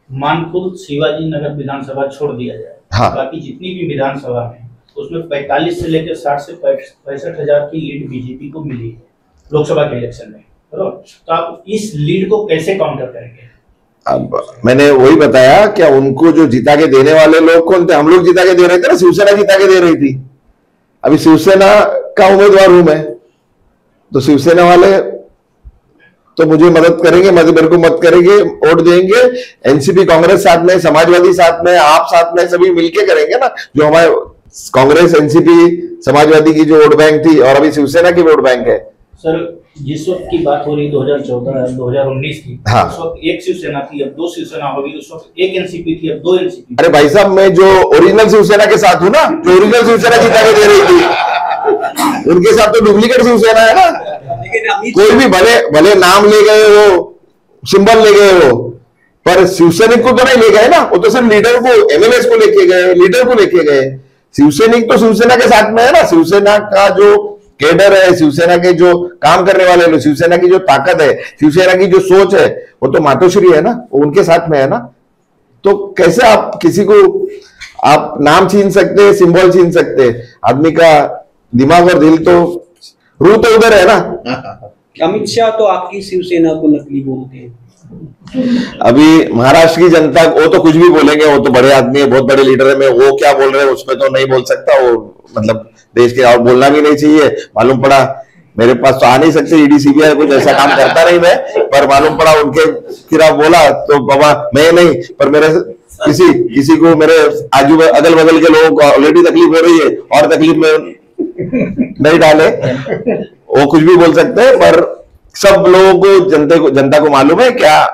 मानखुर्द शिवाजी नगर विधानसभा छोड़ दिया जाए, हाँ। बाकी जितनी भी विधानसभा है उसमें 45 से लेकर 60 से 65 हजार की लीड बीजेपी को मिली है लोकसभा के इलेक्शन में। तो आप इस लीड को कैसे काउंटर करेंगे? अब मैंने वही बताया क्या उनको जो जिता के देने वाले लोग कौन थे? हम लोग जिता के दे रहे थे ना, शिवसेना जिता के दे रही थी। अभी शिवसेना का उम्मीदवार हूं मैं, तो शिवसेना वाले तो मुझे मदद करेंगे, मेरे को मत करेंगे, वोट देंगे। एनसीपी कांग्रेस साथ में, समाजवादी साथ में, आप साथ में, सभी मिलके करेंगे ना। जो हमारे कांग्रेस, एनसीपी, समाजवादी की जो वोट बैंक थी और अभी शिवसेना की वोट बैंक है। सर जिस वक्त की बात हो रही 2014 2019 की, हाँ। उस वक्त एक शिवसेना थी, अब 2 शिवसेना होगी। उस वक्त एक एनसीपी थी, अब 2 एनसीपी। अरे भाई साहब, मैं जो ओरिजिनल शिवसेना के साथ हूं ना, जो ओरिजिनल शिवसेना जिता के दे रही थी, उनके साथ तो डुप्लीकेट शिवसेना है ना। कोई भी भले नाम ले गए हो, सिंबल ले गए हो, पर शिवसैनिक को तो नहीं ले गए ना। वो तो सिर्फ लीडर को, एमएलएस को लेके गए, लीडर को लेके गए। शिवसैनिक तो शिवसेना के साथ में है ना। शिवसेना का जो केडर है, शिवसेना के जो काम करने वाले लोग, शिवसेना की जो ताकत है, शिवसेना की जो सोच है, वो तो मातोश्री है ना, वो उनके साथ में है ना। तो कैसे आप किसी को आप नाम छीन सकते, सिंबल छीन सकते? आदमी का दिमाग और दिल तो, रूह तो उधर है ना। अमित शाह तो आपकी शिवसेना को नकली बोलते हैं। अभी महाराष्ट्र की जनता, वो तो कुछ भी बोलेंगे, वो तो बड़े आदमी है, बहुत बड़े लीडर है। मैं वो क्या बोल रहे हैं उसमें तो नहीं बोल सकता। वो मतलब देश के, और बोलना भी नहीं चाहिए। मालूम पड़ा मेरे पास तो आ नहीं सकते, ईडी सीबीआई कुछ ऐसा काम करता नहीं मैं, पर मालूम पड़ा उनके खिलाफ बोला तो बाबा मैं नहीं, पर मेरे किसी को, मेरे आजू अगल बगल के लोगों को ऑलरेडी तकलीफ हो रही है, और तकलीफ में नहीं डाले। वो कुछ भी बोल सकते हैं, पर सब लोगों को, जनता को मालूम है क्या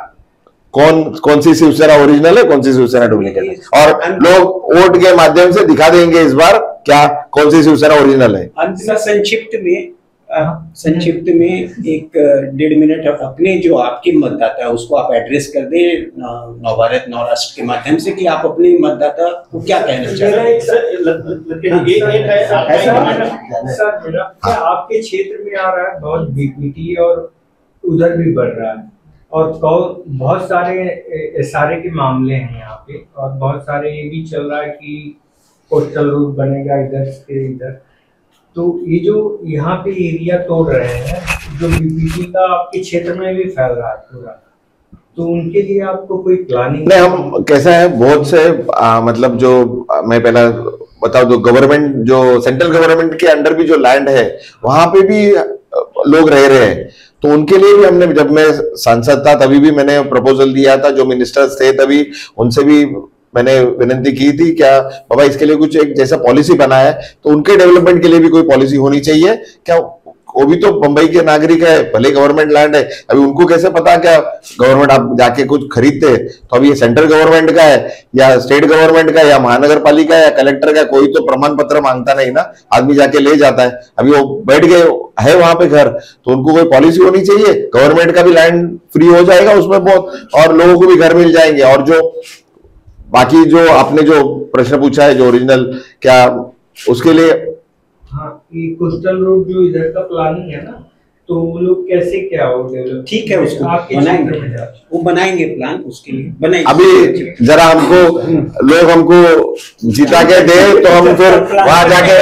कौन सी शिवसेना ओरिजिनल है, कौन सी शिवसेना डुप्लीकेट है। और लोग वोट के माध्यम से दिखा देंगे इस बार क्या कौन सी शिवसेना ओरिजिनल है। अंत में संक्षिप्त में 1.5 मिनट अपने जो आपके मतदाता है उसको आप एड्रेस कर दें नवभारत नवराष्ट्र के माध्यम से, कि आप अपने मतदाता को क्या कहना चाहते हैं? आपके क्षेत्र में आ रहा है बहुत बीपीटी और उधर भी बढ़ रहा है, और बहुत सारे SRA के मामले हैं यहाँ पे, और बहुत सारे ये भी चल रहा है कि कोस्टल रूट बनेगा इधर से इधर। तो ये जो यहाँ पे एरिया तोड़ रहे हैं, जो बीपीटी का आपके क्षेत्र में भी फैल रहा है पूरा, तो उनके लिए आपको कोई प्लानिंग? नहीं, हम कैसा है, बहुत से मतलब जो मैं पहला बताऊं, जो गवर्नमेंट, जो सेंट्रल गवर्नमेंट के अंडर भी जो लैंड है, वहां पे भी लोग रह रहे हैं। तो उनके लिए भी हमने, जब मैं सांसद था तभी भी मैंने प्रपोजल दिया था, जो मिनिस्टर्स थे तभी उनसे भी मैंने विनती की थी क्या बाबा इसके लिए कुछ एक जैसा पॉलिसी बना है, तो उनके डेवलपमेंट के लिए भी कोई पॉलिसी होनी चाहिए क्या। वो भी तो मुंबई के नागरिक है, भले गवर्नमेंट लैंड है, अभी उनको कैसे पता क्या गवर्नमेंट आप जाके कुछ खरीदते, तो अभी ये सेंट्रल गवर्नमेंट का है या स्टेट गवर्नमेंट का या महानगर पालिका या कलेक्टर का, कोई तो प्रमाण पत्र मांगता नहीं ना, आदमी जाके ले जाता है। अभी वो बैठ गए है वहां पे घर, तो उनको कोई पॉलिसी होनी चाहिए। गवर्नमेंट का भी लैंड फ्री हो जाएगा उसमें बहुत, और लोगों को भी घर मिल जाएंगे। और जो बाकी जो आपने जो प्रश्न पूछा है, जो ओरिजिनल क्या, उसके लिए हाँ, ये कोस्टल रोड जो इधर का प्लानिंग है ना, तो वो लोग कैसे क्या हो डेवलप? ठीक है, उसको बनाएंगे, वो बनाएंगे प्लान, उसके लिए बनाएंगे। अभी जरा हमको लोग हमको जिता के दे, तो हम फिर वहां जाके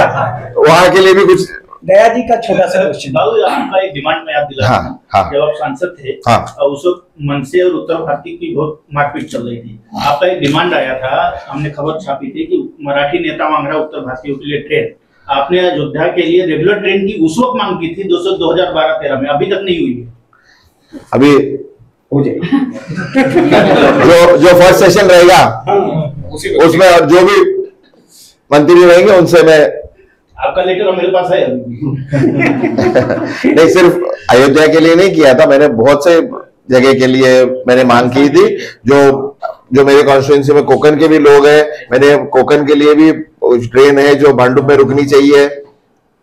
वहां के लिए भी कुछ दया जी का छोटा सा क्वेश्चन। बाबू, आपका एक डिमांड में याद दिला। हाँ, हाँ। जब आप सांसद थे, हाँ। उस वक्त मनसे और उत्तर भारती की बहुत मारपीट चल रही थी। आपका एक डिमांड आया था, हमने खबर छापी थी कि मराठी नेता मांग रहा उत्तर भारतीयों के लिए ट्रेन। आपने अयोध्या के लिए रेगुलर ट्रेन की उस वक्त मांग की थी 2012-13 में, अभी तक नहीं हुई है। अभी हो जाए जो फर्स्ट सेशन रहेगा उसमें जो भी मंत्री रहेंगे उनसे मैं आपका लेटर मेरे पास है नहीं, सिर्फ अयोध्या के लिए नहीं किया था मैंने, बहुत से जगह के लिए मैंने मांग की थी। जो मेरे कॉन्स्टिट्यूंसी में कोकन के भी लोग हैं, मैंने कोकन के लिए भी ट्रेन है जो भांडुप में रुकनी चाहिए,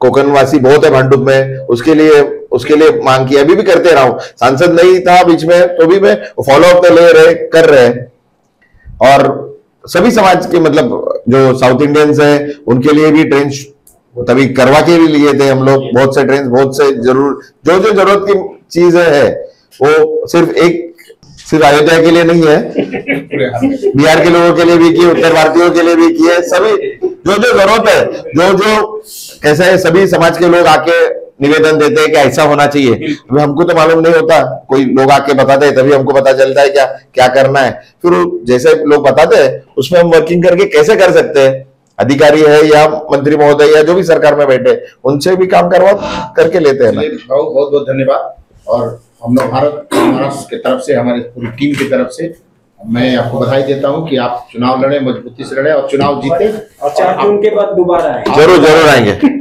कोकन वासी बहुत है भांडुप में, उसके लिए मांग की, अभी भी करते रहा हूं। सांसद नहीं था बीच में तो भी मैं फॉलो अप कर रहे हैं। और सभी समाज के मतलब जो साउथ इंडियंस हैं उनके लिए भी ट्रेन तभी करवा के भी लिए थे हम लोग, बहुत से ट्रेन, बहुत से जो जरूरत की चीजें है वो सिर्फ अयोध्या के लिए नहीं है, बिहार के लोगों के लिए भी की, उत्तर भारतीयों के लिए भी की है। सभी जो जरूरत है, जो कैसा है, सभी समाज के लोग आके निवेदन देते हैं कि ऐसा होना चाहिए। हमको तो मालूम नहीं होता, कोई लोग आके बताते हैं तभी हमको पता चलता है क्या करना है। फिर जैसे लोग बताते हैं उसमें हम वर्किंग करके कैसे कर सकते हैं, अधिकारी है या मंत्री महोदय या जो भी सरकार में बैठे उनसे भी काम करवा करके लेते हैं। बहुत बहुत धन्यवाद। और हम लोग भारत महाराष्ट्र की तरफ से, हमारी पूरी टीम की तरफ से मैं आपको बधाई देता हूं कि आप चुनाव लड़े, मजबूती से लड़े और चुनाव जीते। और 4 जून के बाद दोबारा आए। जरूर आएंगे।